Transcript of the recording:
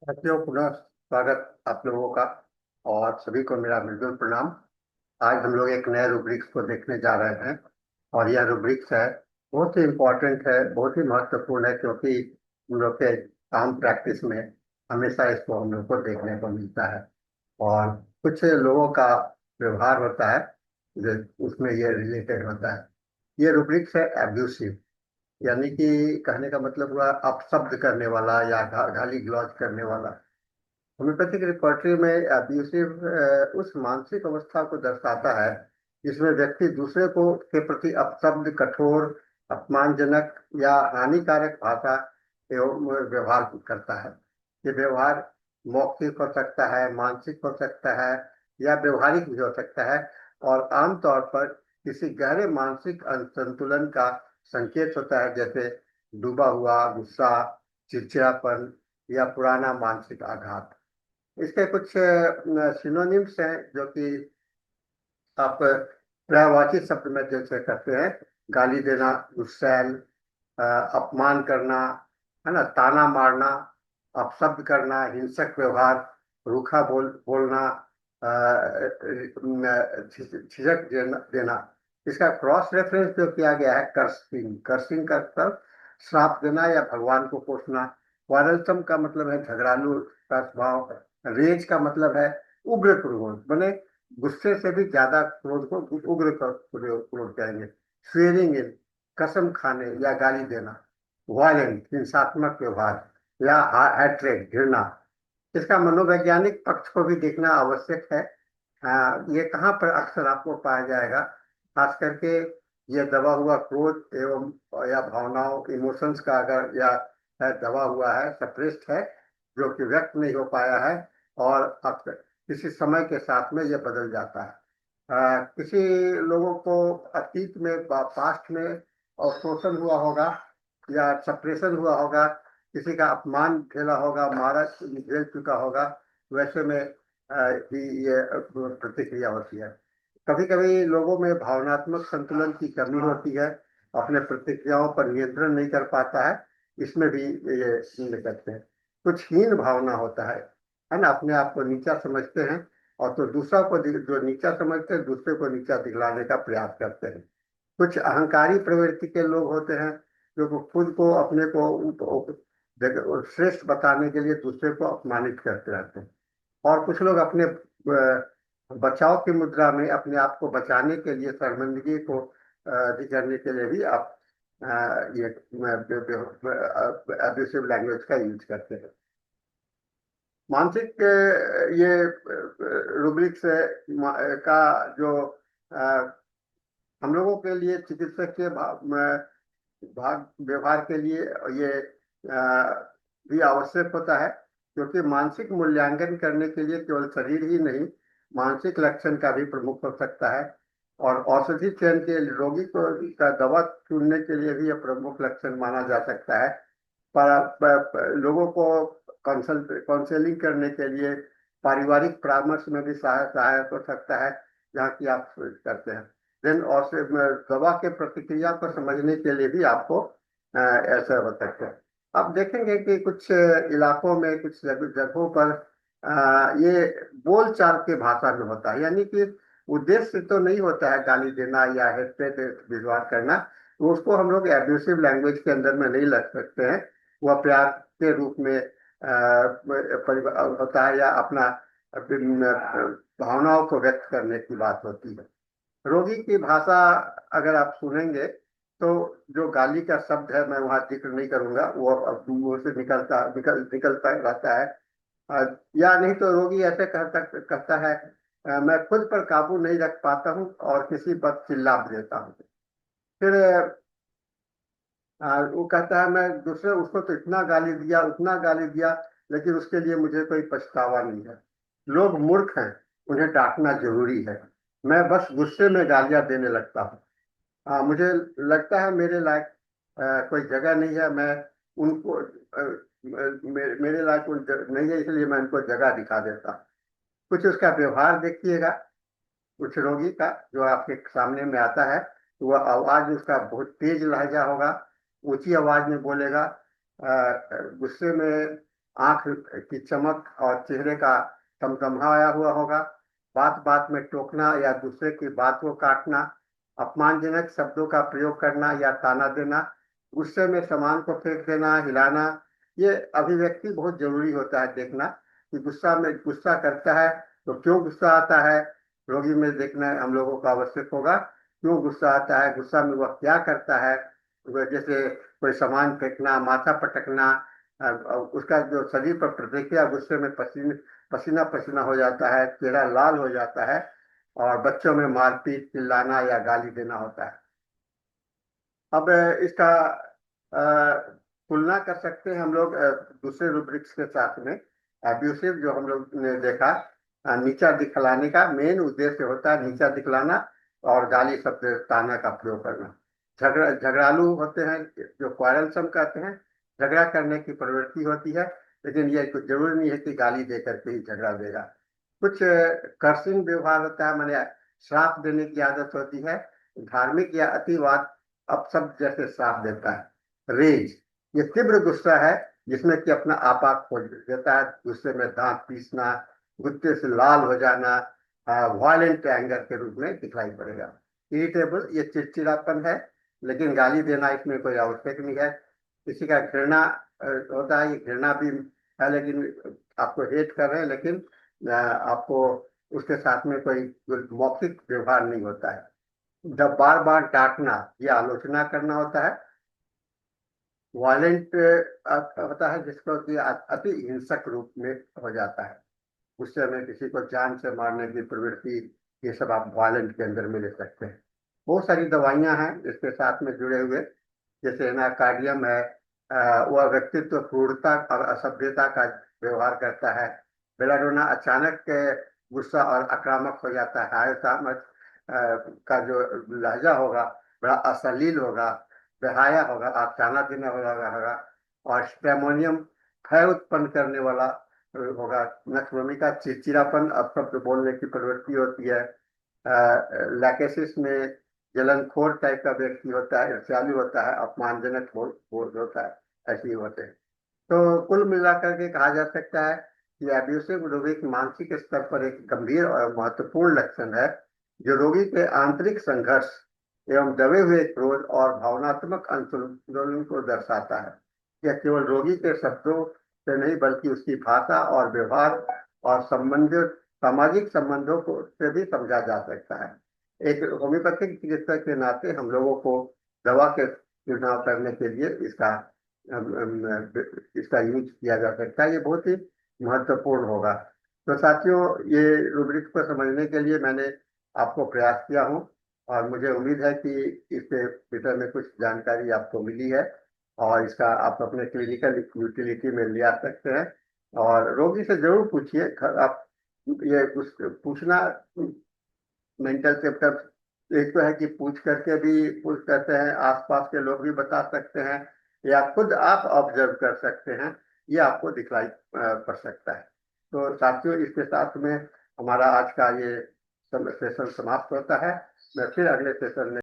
साथियों, पुनः स्वागत आप लोगों का। और सभी को मेरा मृदुल प्रणाम। आज हम लोग एक नए रूब्रिक्स को देखने जा रहे हैं। और यह रूब्रिक्स है, बहुत ही इम्पोर्टेंट है, बहुत ही महत्वपूर्ण है, क्योंकि हम लोग के काम प्रैक्टिस में हमेशा इसको हम लोग को देखने को मिलता है। और कुछ लोगों का व्यवहार होता है जो उसमें ये रिलेटेड होता है। ये रूब्रिक्स है एब्यूसिव, यानी कि कहने का मतलब हुआ अपशब्द करने वाला या गाली गलौज करने वाला। होम्योपैथिक रिपर्टरी में एब्यूसिव उस मानसिक अवस्था को दर्शाता है जिसमें व्यक्ति दूसरे को के प्रति अपशब्द, कठोर, अपमानजनक या हानिकारक भाषा एवं व्यवहार करता है। ये व्यवहार मौखिक हो सकता है, मानसिक हो सकता है, या व्यवहारिक भी हो सकता है। और आमतौर पर किसी गहरे मानसिक असंतुलन का संकेत होता है, जैसे डूबा हुआ गुस्सा, चिड़चिड़ापन या पुराना मानसिक आघात। इसके कुछ सिनोनिम्स हैं जो कि आप पर्यायवाची शब्द में जैसे करते हैं। गाली देना, गुस्सैल, अपमान करना, है ना, ताना मारना, अपशब्द करना, हिंसक व्यवहार, रूखा बोलना, झिझक देना। इसका क्रॉस रेफरेंस जो किया गया है, कर्सिंग। कर्सिंग का मतलब श्राप देना या भगवान को कोसना। क्वारलसम का मतलब है झगड़ालू का स्वभाव। रेज का मतलब है उग्र क्रोध, बने गुस्से से भी ज्यादा क्रोध को उग्र क्रोध कहेंगे। स्वेरिंग इन, कसम खाने या गाली देना। वायलेंट, हिंसात्मक व्यवहार या हैट्रेड, घृणा। इसका मनोवैज्ञानिक पक्ष को भी देखना आवश्यक है। ये कहाँ पर अक्सर आपको पाया जाएगा, खास करके ये दबा हुआ क्रोध एवं या भावनाओं, इमोशंस का अगर या दबा हुआ है, सप्रेस्ड है, जो कि व्यक्त नहीं हो पाया है। और अक्सर किसी समय के साथ में ये बदल जाता है। किसी लोगों को अतीत में, पास्ट में अवशोषण हुआ होगा या सप्रेशन हुआ होगा, किसी का अपमान झेला होगा, मारा झेल चुका होगा, वैसे में भी ये प्रतिक्रिया होती है। कभी कभी लोगों में भावनात्मक संतुलन की कमी होती है, अपने प्रतिक्रियाओं पर नियंत्रण नहीं कर पाता है, इसमें भी ये करते हैं। कुछ हीन भावना होता है ना, अपने आप को नीचा समझते हैं। और तो दूसरा को जो नीचा समझते हैं, दूसरे को नीचा दिखलाने का प्रयास करते हैं। कुछ अहंकारी प्रवृत्ति के लोग होते हैं जो खुद को, अपने को श्रेष्ठ बताने के लिए दूसरे को अपमानित करते रहते हैं। और कुछ लोग अपने बचाव की मुद्रा में अपने आप को बचाने के लिए, शर्मिंदगी को करने के लिए भी आप ये एब्यूसिव लैंग्वेज का यूज करते हैं। मानसिक ये रूब्रिक्स का जो हम लोगों के लिए चिकित्सक के भाग व्यवहार के लिए ये भी आवश्यक होता है, क्योंकि मानसिक मूल्यांकन करने के लिए केवल शरीर ही नहीं, मानसिक लक्षण का भी प्रमुख हो सकता है। और औषधि चयन के रोगी को का दवा चुनने के लिए भी यह प्रमुख लक्षण माना जा सकता है। लोगों को काउंसलिंग करने के लिए पारिवारिक परामर्श में भी सहायक हो सकता है, जहाँ की आप करते हैं। देन और से दवा के प्रतिक्रिया को समझने के लिए भी आपको ऐसा हो सकता है। आप देखेंगे कि कुछ इलाकों में, कुछ जगहों पर ये बोलचाल के भाषा में होता है, यानी कि उद्देश्य तो नहीं होता है गाली देना या हेट्रेड व्यवहार करना, तो उसको हम लोग एब्यूसिव लैंग्वेज के अंदर में नहीं लग सकते हैं। वह प्यार के रूप में होता है, या अपना भावनाओं को व्यक्त करने की बात होती है। रोगी की भाषा अगर आप सुनेंगे, तो जो गाली का शब्द है मैं वहां जिक्र नहीं करूंगा, वो अब मुंह से निकलता रहता है। या नहीं तो रोगी ऐसे कहता है, मैं खुद पर काबू नहीं रख पाता हूँ और किसी पर चिल्ला देता हूँ। फिर वो कहता है, मैं दूसरे उसको तो इतना गाली दिया, उतना गाली दिया, लेकिन उसके लिए मुझे कोई पछतावा नहीं है। लोग मूर्ख हैं, उन्हें डांटना जरूरी है। मैं बस गुस्से में गालियां देने लगता हूँ। मुझे लगता है मेरे लायक कोई जगह नहीं है, मैं उनको मेरे लायक नहीं है, इसलिए मैं उनको जगह दिखा देता हूँ। कुछ उसका व्यवहार देखिएगा, कुछ रोगी का जो आपके सामने में आता है, तो वह आवाज उसका बहुत तेज लहजा होगा, ऊंची आवाज में बोलेगा, गुस्से में आंख की चमक और चेहरे का तमतमाया हुआ होगा, बात बात में टोकना या दूसरे की बात को काटना, अपमानजनक शब्दों का प्रयोग करना या ताना देना, गुस्से में सामान को फेंक देना, हिलाना। ये अभिव्यक्ति बहुत जरूरी होता है देखना कि गुस्सा में गुस्सा करता है तो क्यों गुस्सा आता है। रोगी में देखना हम लोगों को आवश्यक होगा क्यों गुस्सा आता है, गुस्सा में वह क्या करता है। जैसे कोई सामान फेंकना, माथा पटकना, उसका जो शरीर पर प्रतिक्रिया, गुस्से में पसीने पसीना पसीना हो जाता है, चेहरा लाल हो जाता है, और बच्चों में मारपीट, चिल्लाना या गाली देना होता है। अब इसका तुलना कर सकते हैं हम लोग दूसरे रूब्रिक्स के साथ में। एब्यूसिव जो हम लोग ने देखा, नीचा दिखलाने का मेन उद्देश्य होता है नीचा दिखलाना और गाली शब्द ताना का प्रयोग करना। झगड़ालू होते हैं जो क्वारलसम कहते हैं, झगड़ा करने की प्रवृत्ति होती है, लेकिन ये कुछ जरूरी नहीं है कि गाली दे करके ही झगड़ा देगा। कुछ कर्सिंग व्यवहार होता है, माने श्राप देने की आदत होती है। धार्मिक या अतिवाद अपशब्द जैसे श्राप देता है। रेज, ये तीव्र गुस्सा है जिसमें कि अपना आपा खोज देता है, गुस्से में दांत पीसना, गुस्से से लाल हो जाना, वायलेंट एंगर के रूप में दिखाई पड़ेगा। इरिटेबल, ये चिड़चिड़ापन है, लेकिन गाली देना इसमें कोई आवश्यक नहीं है। किसी का घृणा होता है, ये घृणा भी है, लेकिन आपको हेट कर रहे हैं, लेकिन आपको उसके साथ में कोई मौखिक व्यवहार नहीं होता है। जब बार बार डांटना या आलोचना करना होता है। वायलेंट होता है जिसको कि अति हिंसक रूप में हो जाता है, गुस्से में किसी को जान से मारने की प्रवृत्ति, ये सब आप वायलेंट के अंदर में ले सकते हैं। बहुत सारी दवाइयां हैं इसके साथ में जुड़े हुए, जैसे एनाकार्डियम है। वह व्यक्तित्व क्रूरता और असभ्यता का व्यवहार करता है। बेलाडोना अचानक गुस्सा और आक्रामक हो जाता है। हाय का जो लहजा होगा बड़ा अश्लील होगा, बेहाया होगा, आचाना देने वाला होगा, और स्पेमोनियम भय उत्पन्न करने वाला होगा। नक्सममी का चिड़चिड़ापन, अपशब्द बोलने की प्रवृत्ति होती है। लैकेसिस में जलनखोर टाइप का व्यक्ति होता है, ईर्ष्यालु होता है, अपमानजनक बोल बोल होता है, ऐसे ही होते हैं। तो कुल मिलाकर के कहा जा सकता है कि एब्यूसिव रोगी के मानसिक स्तर पर एक गंभीर और महत्वपूर्ण लक्षण है, जो रोगी के आंतरिक संघर्ष एवं दबे हुए क्रोध और भावनात्मक आंदोलन को दर्शाता है। यह केवल रोगी के शब्दों से नहीं बल्कि उसकी भाषा और व्यवहार और संबंधित सामाजिक संबंधों को से भी समझा जा सकता है। एक होम्योपैथिक चिकित्सक के नाते हम लोगों को दवा के चुनाव करने के लिए इसका यूज किया जा सकता है। ये बहुत ही महत्वपूर्ण होगा। तो साथियों, ये रूब्रिक को समझने के लिए मैंने आपको प्रयास किया हूँ, और मुझे उम्मीद है कि इसके विषय में कुछ जानकारी आपको मिली है, और इसका आप अपने क्लिनिकल यूटिलिटी में ले आ सकते हैं। और रोगी से जरूर पूछिए। आप ये कुछ पूछना, मेंटल सिम्टम्स एक तो है कि पूछ करके भी पूछ सकते हैं, आसपास के लोग भी बता सकते हैं, या खुद आप ऑब्जर्व कर सकते हैं, ये आपको दिखलाई पड़ सकता है। तो साथियों, इसके साथ में हमारा आज का ये सेशन समाप्त होता है। मैं फिर अगले सेशन में